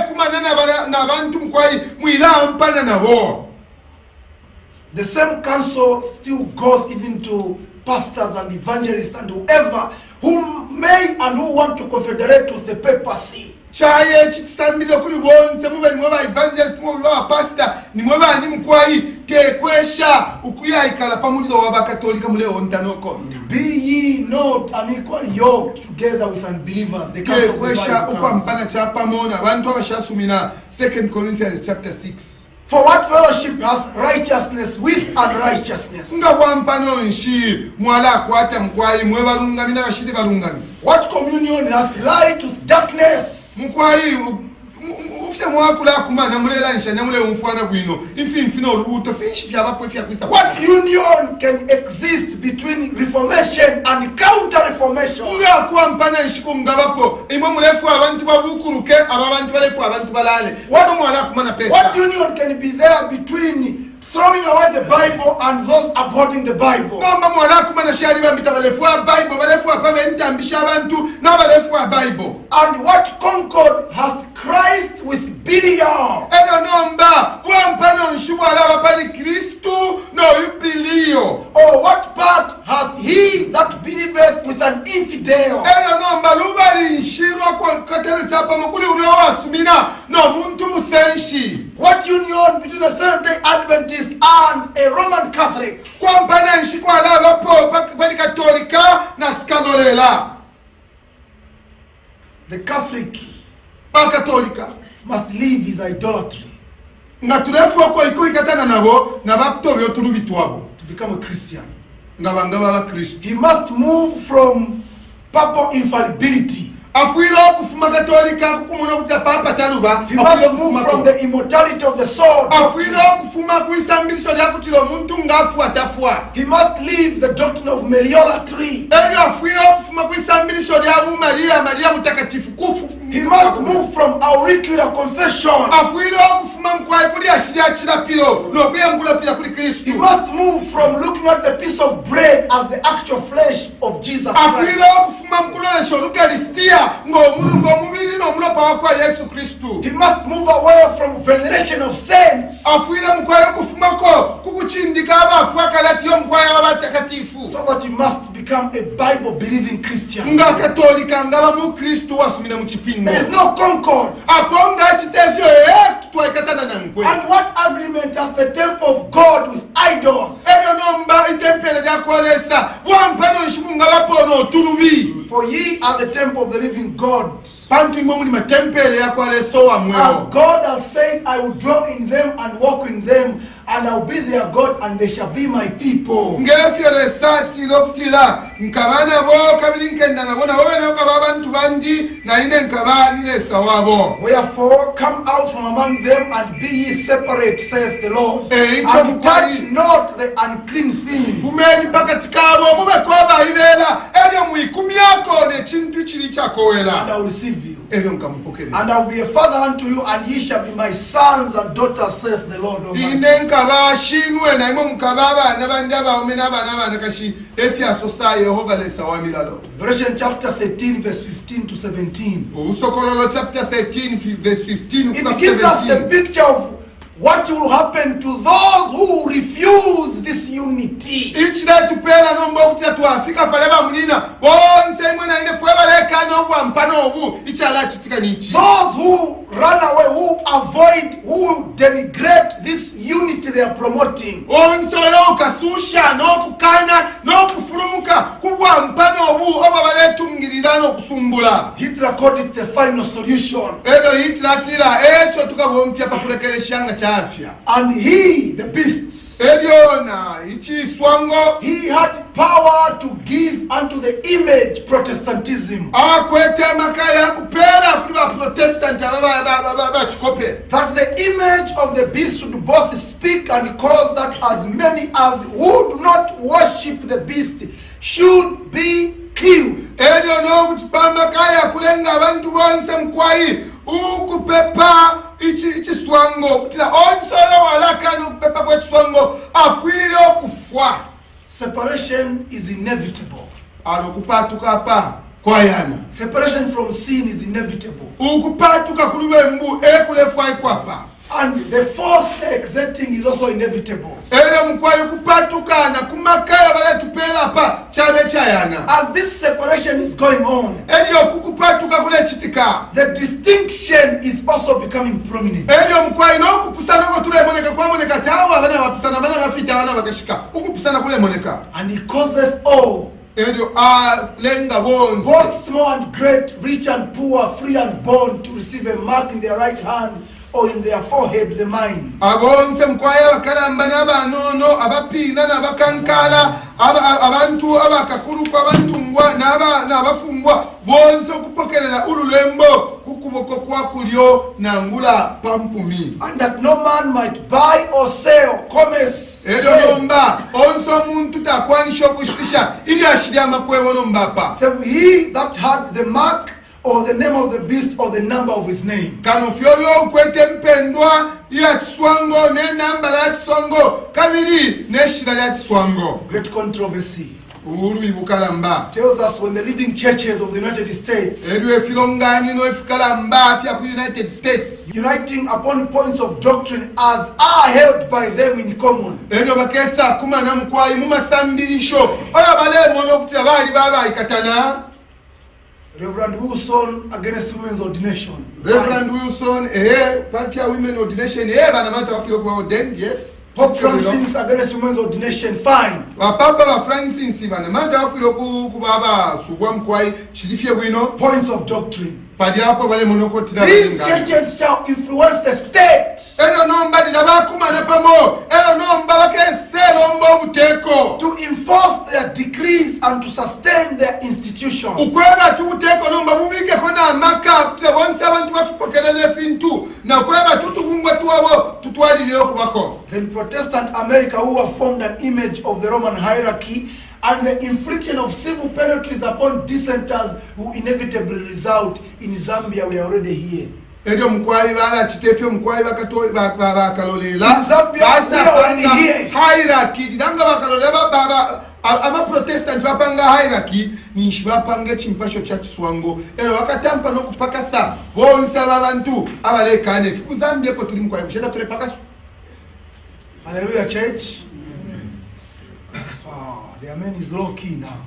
kumanana na abantu mkwai mwila mpana na wo. The same counsel still goes even to pastors and evangelists and whoever who may and who want to confederate with the papacy. Chaye chitisambile kuli bonse mube nimweba evangelist mweba pastor nimweba ni mkwai tekwesha ukuya ikala pamulilo wabakatolika mule ontanoko. Be ye not unequally yoked together with unbelievers. The counsel of the Tekwesha Bible ukwa comes. mpana chapa mona bantu abashasumina 2 Corinthians chapter 6. For what fellowship hath righteousness with unrighteousness? nga bwampano nshi mwala akwata mukwayi mwe balungami n'abashiri balungami. What communion hath light with darkness? Mukwayi ufye mwakula akumana mulela nsha nyamule umfwana gwino infino olubuto finshi byabapwe fyakwisa. What union can exist between reformation and counter-reformation? nga kwampana nshiku ngabapo imwe mulefu abantu babukuruke ababantu balefu abantu balale. Wano mwala akumana pesa. What union can be there between throwing away the Bible and those upholding the Bible? Ngamba mwala akumana shali bambita balefu wa Bible balefu apabe ntambisha abantu na balefu wa Bible. And what concord hath Christ with Belial? Eno nomba bwampano nshibu alaba pali Kristu no yubilio. Or what part hath he that believeth with an infidel? Eno nomba lubali nshirwa kwa katele chapa mukuli urewa asumina no muntu musenshi. What union between a Seventh-day Adventist and a Roman Catholic? Kwa mpana nshikwa alaba po pali katolika na skanolela. The Catholic Pa katolika must leave his idolatry nga tulefu okwo ikatana nabo nabatobe otulubitwabo to become a Christian. nga bangaba ba Kristo. He must move from papal infallibility. Afuira okufuma katolika kukumuna okuta papa taluba. He must move from the immortality of the soul. Afuira okufuma kuisambilisho lya kutilo muntu ngafu atafua. He must leave the doctrine of meliolatry. Eri afuira okufuma kuisambilisho lya Maria mutakatifu kufu. He must move from auricular confession. Afuira okufuma mkwai kuli ashirya kirapiro n'okweyambula pira kuli Kristo. He must move from looking at the piece of bread as the actual flesh of Jesus Christ. Afuira okufuma mkulolesha Eucharistia ng'omubiri n'omulopa wakwa Yesu Kristo. He must move away from veneration of saints, Afuira mkwai okufumako kukuchindika abafu akalatiyo mkwai w'abatakatifu. so that he must become a Bible-believing Christian. Nga katolika ngaba mu Kristo wasumina mu kipingo. There is no concord. Apo nga kitevyo twaikatana na nkwe. And what agreement hath the temple of God with idols? Ebyo nomba itempere lya kwolesa wampano nshiku nga bapono otulubi. For ye are the temple of the living God. Pantu imwe muli matempere ya kwolesa wamwewo. As God has said, I will dwell in them and walk in them, and I will be their God, and they shall be my people. Ngefyo lesati lokutila nkabana bo kabiri nkenda nabo nabo bene nkaba abantu bandi naline nkaba nilesa wabo. Wherefore come out from among them and be ye separate, saith the Lord, It's and a touch body. not the unclean thing. Kumeni pakati kabo mube kwaba ibela ebyo mwikumi yako ne chintu chili chakowela. And I will receive you. Ebyo nkamupokele. And I will be a father unto you, and ye shall be my sons and daughters, saith the Lord Almighty. Ine nkaba shinwe na imwe mukaba abana bandi abaome n'abana kashi efyaso sa Yehova lesa wamilalo. Revelation chapter 13 verse 15 to 17. Usokololo chapter 13 verse 15 It gives us the picture of what will happen to those who refuse this unity. ichira tupela nomba okutia twafika pale bamunina bonse imwe na ine kwebaleka n'obwa mpano obu ichala chitika nichi. Those who run away, who avoid, who denigrate this unity they are promoting. Onsolo ukasusha n'okukana n'okufurumuka kubwa mpano obu oba baletungirira n'okusumbula. Hitler called it the final solution. Edo hitratira echo tukabompya pakulekele shanga cha afya. And he, the beast, Ediona ichi swango he had power to give unto the image Protestantism, akwete makaya kupera kuli ba Protestant ba chikope. that the image of the beast should both speak and cause that as many as who do not worship the beast should be killed. Edio no kuchipamba kaya kulenga abantu bonse mkwai ukupepa ichi swango kutila onsolo walaka n'okupepa kwa swango afwire okufwa. Separation is inevitable. Alokupatuka pa kwayana. Separation from sin is inevitable. Ukupatuka kulwe mbu ekulefwa ikwapa. And the force exiting is also inevitable. Era mkwai kupatuka na kumakaya bale tupela pa chabe chayana. As this separation is going on, Edio kukupatuka kule chitika. the distinction is also becoming prominent. Edio mkwai no kupusana kwa tule moneka kwa moneka tawa bana wapusana bana wafita bana wakashika. Ukupusana kule moneka. And he causeth all, Edio lenga bonse. both small and great, rich and poor, free and bond, to receive a mark in their right hand or in their forehead the mind. abonse mukwaye abakalamba n'abanono abapiina n'abakankala abantu abakakuluku abantungwa n'abafungwa bonse okupokerera ululembo ku kuboko kwa kulyo nangula pampumi. And that no man might buy or sell commerce. Eryo nomba onse omuntu takwanisha okushikisha ili ashirya amakwewo nombapa. Save he that had the mark or the name of the beast or the number of his name. Kano fyolyo okwete mpendwa ya kiswango n'enamba ya kiswango kabiri n'eshira lya kiswango. Great controversy. Ulu bukalamba Tells us when the leading churches of the United States, ebyo efilongani no efikalamba fya ku United States uniting upon points of doctrine as are held by them in common, ebyo bakesa kumana mukwayi mu masambirisho olabale mono okuti abaali babayikatana. Reverend Wilson against women's ordination. Reverend Wilson party women ordination bana mata bafiro kuba ordained. Yes. Pope Francis against women's ordination. Fine. Bapapa ba Francis bana mata bafiro kuba subwa mkwai chilifye bwino. Points of doctrine. Padiapo bale monoko tira. These churches shall influence the state. Ero nomba dilabakuma ne pamo. Ero nomba bakese lombo buteko. To enforce their decrees and to sustain their institution. Ukweba tu buteko nomba bubike kona amaka kutre bonse abantu bafupokelele fintu. Na kweba tutubungwe tuwabo tutwaliliro kubako. Then Protestant America, who have formed an image of the Roman hierarchy and the infliction of civil penalties upon dissenters who inevitably result in Zambia. We are already here. Edo mkwari bala chitefyo mkwari bakatoli bakalolela. In Zambia we are already here. Hierarchy danga bakalolela ama Protestant bapanga hierarchy nishi bapanga chimpasho cha kiswango. Ero wakatampa no kupakasa bonse abantu abalekane ku Zambia ko tuli mkwari busheta tule pakaso. Hallelujah, church. The amen is low key now.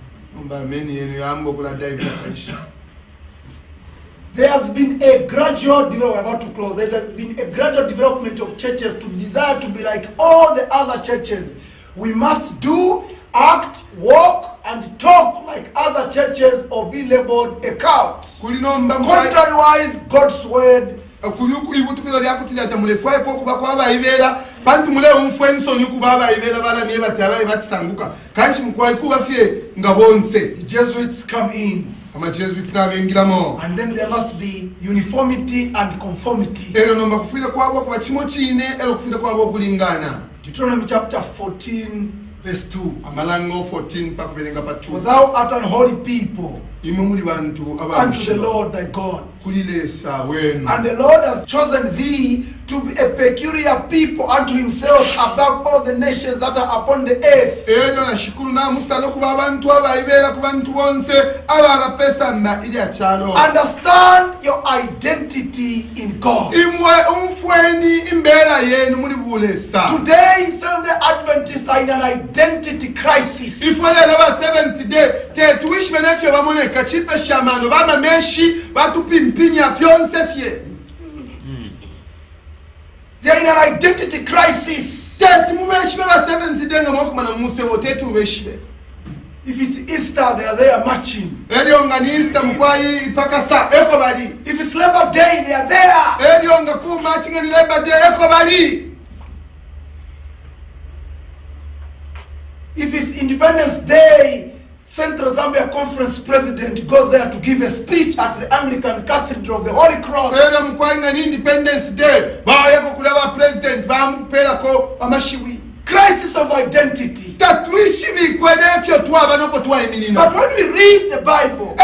There has been a gradual development. About to close. There's been a gradual development of churches to desire to be like all the other churches. We must do, act, walk, and talk like other churches or be labeled a cult. Contrariwise, God's word. Kuluku ibutukilo lyakutira tamulefwaye ko kuba kwaba ibera bantu mule umfwenso ni kubaba ibera bala niye batabaye batisanguka kanchi mukwayi kuba fye ngabonse. The Jesuits come in. Ama Jesuits nabengiramo. And then there must be uniformity and conformity. Ero nomba kufika kwabo kuba chimo chine ero kufika kwabo kulingana. Deuteronomy chapter 14 verse 2. Amalango 14 pakubelenga pa 2. For thou art an holy people imwe bantu unto the Lord thy God. Kulilesa wenu. And the Lord hath chosen thee to be a peculiar people unto himself above all the nations that are upon the earth. Eyo na shikuru na musalo kuba abantu abayibera ku bantu bonse aba pesa na ili achalo. Understand your identity in God. Imwe umfweni imbera yenu muri bulesa. Today Seventh-day Adventists are in an identity crisis. Ifole na ba 7th day te tuish menefyo bamone kachipe shamano bama meshi batu pimpinya fyonse fye. They are in an identity crisis. If it's Easter, they are there marching. If it's Labor Day, they are there. If it's Independence Day, Central Zambia Conference President goes there to give a speech at the Anglican Cathedral of the Holy Cross. Independence Day, crisis of identity. But when we read the Bible,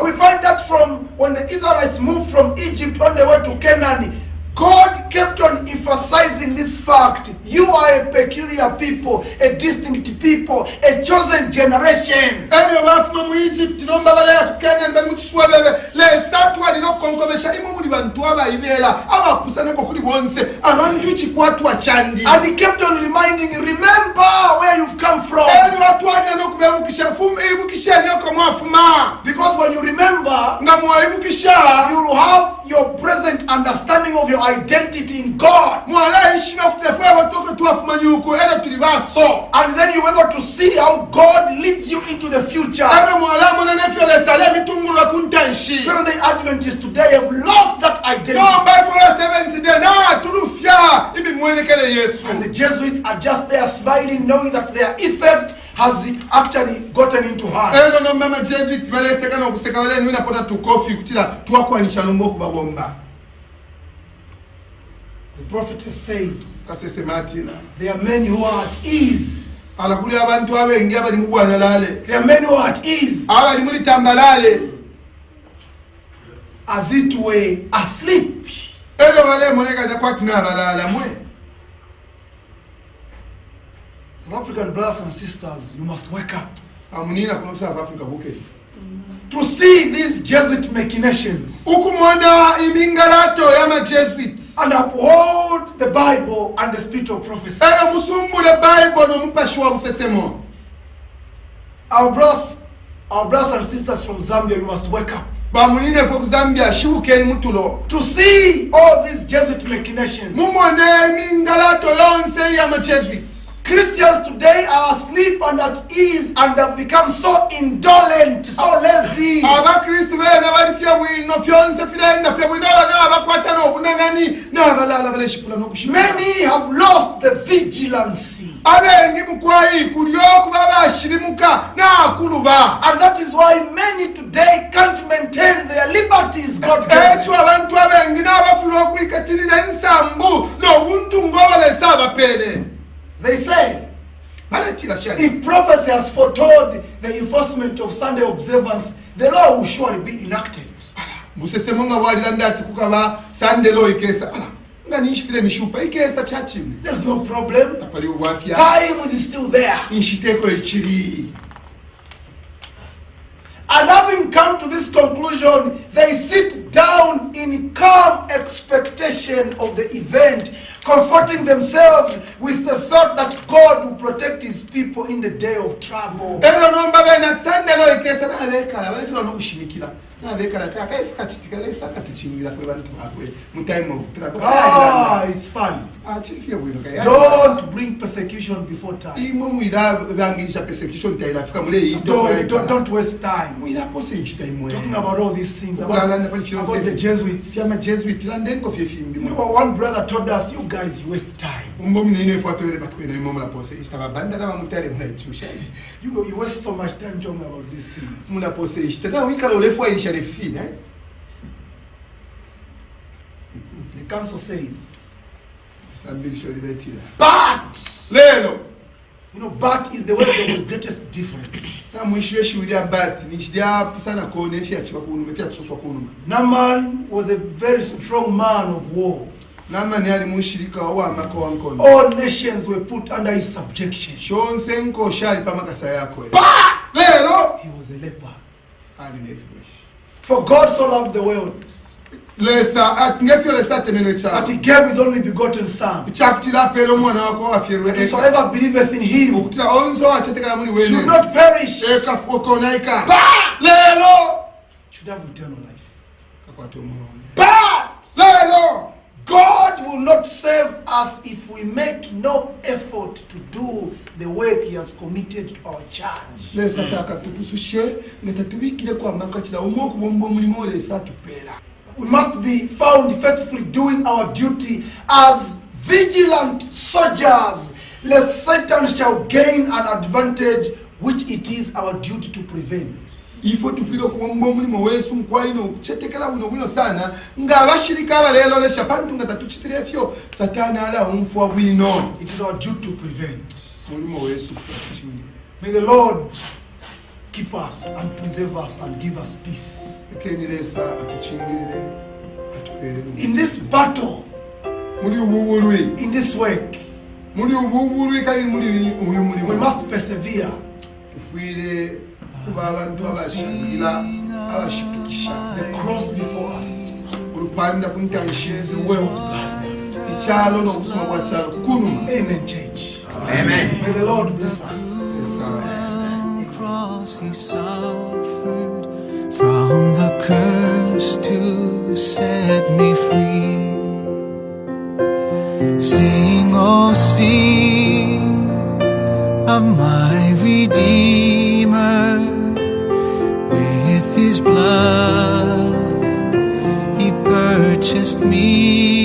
we find that from when the Israelites moved from Egypt on the way to Canaan, God kept on emphasizing this fact. You are a peculiar people, a distinct people, a chosen generation. And he kept on reminding you, remember where you've come from. Because when you remember, you will have your present understanding of your identity in God. ffe twafumanyuku era tuli baaso. And then you're able to see how God leads you into the future. Ebe mwalamu nefyolesala emitungulwa kuntanshi. Seventh-day Adventists today have lost that identity. No, by for a 70 day, na tulufya ibi mwenekele Yesu. And the Jesuits are just there smiling, knowing that their effect has actually gotten into her. Eno no mama Jesuit baleseka no kuseka wale nwina pota tu kofi kutila twakwanisha nombo kubabomba. The prophet says Kasese Martina. there are men who are at ease. Alakuli abantu abengi abali mu bwanalale. There are men who are at ease, Abali muri tambalale. as it were asleep. Eno wale moneka takwatina abalala mwe. South African brothers and sisters, you must wake up Amunina kuno South Africa buke. to see these Jesuit machinations Ukumona imingalato yama Jesuits. and uphold the Bible and the spirit of prophecy. Eno musumbule Bible no mpashwa usesemo. Our brothers and sisters from Zambia, you must wake up Bamunine fo Zambia shibukeni mutulo. to see all these Jesuit machinations. Mumone imingalato yonse yama Jesuits. Christians today are asleep and at ease and have become so indolent, so lazy. Abakristu bena balifya bwino fyonse filenda fya bwino n'abakwata n'obunangani n'abalala baleshipula n'okushima. Many have lost the vigilancy. Abengi mukwayi kulyokuba bashirimuka n'akuluba. And that is why many today can't maintain their liberties God gave Ekyo them. abantu abengi n'abafuna okwikatirira ensambu n'obuntu ng'obalesa abapere. They say, Baletira shali. if prophecy has foretold the enforcement of Sunday observance, the law will surely be enacted. Musesemo nga bwalira ndati kukaba sandelo ikesa. Nga nishifile mishupa ikesa chachini. There's no problem. Tapali ubwafya. Time is still there. Nshiteko ekiri. And having come to this conclusion, they sit down in calm expectation of the event, comforting themselves with the thought that God will protect his people in the day of trouble. Ero nomba bena sandelo ikesa n'abekala balefira n'okushimikira. N'abekala takaifuka kitikale saka tuchingira kwe bantu bakwe mu time of trouble. Ah, it's fun. Chifia bwino kaya. Don't bring persecution before time. Imo mwira bangisha persecution taila fika mule yito. Don't waste time. Mwira pose nchita imwe. Talking about all these things, about the Jesuits. Yama Jesuit landeni kofye fimbi. You know, one brother told us, you guys, you waste time. Umbo mnene fuato ile batukwena imo mula pose. Istaba banda na mutare mula ichusha. You know, you waste so much time talking about these things. Mula pose ishita. Na wikala ulefua isha refine. The council says, but lelo you know, but is the way of the greatest difference. Naaman was a very strong man of war. All nations were put under his subjection. But lelo he was a leper. For God so loved the world that he gave his only begotten son, that whosoever believeth in him should not perish, but lelo should have eternal life. but lelo God will not save us if we make no effort to do the work he has committed to our charge. We must be found faithfully doing our duty as vigilant soldiers, lest Satan shall gain an advantage which it is our duty to prevent. Ifo tufile kuomba mulimo wesu mkwalino kuchetekela wino sana nga abashirika abalelo lesha pantu nga tatuchitirefyo satana ala umfwa wino. It is our duty to prevent. Mulimo wesu kuchingi. May the Lord keep us and preserve us and give us peace. In this battle, in this work, we must persevere. The cross before us, the world behind us. Amen, church. Amen. May the Lord bless us. Cross he suffered from the curse to set me free. Sing, oh, sing. redeemed of my Redeemer. With his blood he purchased me.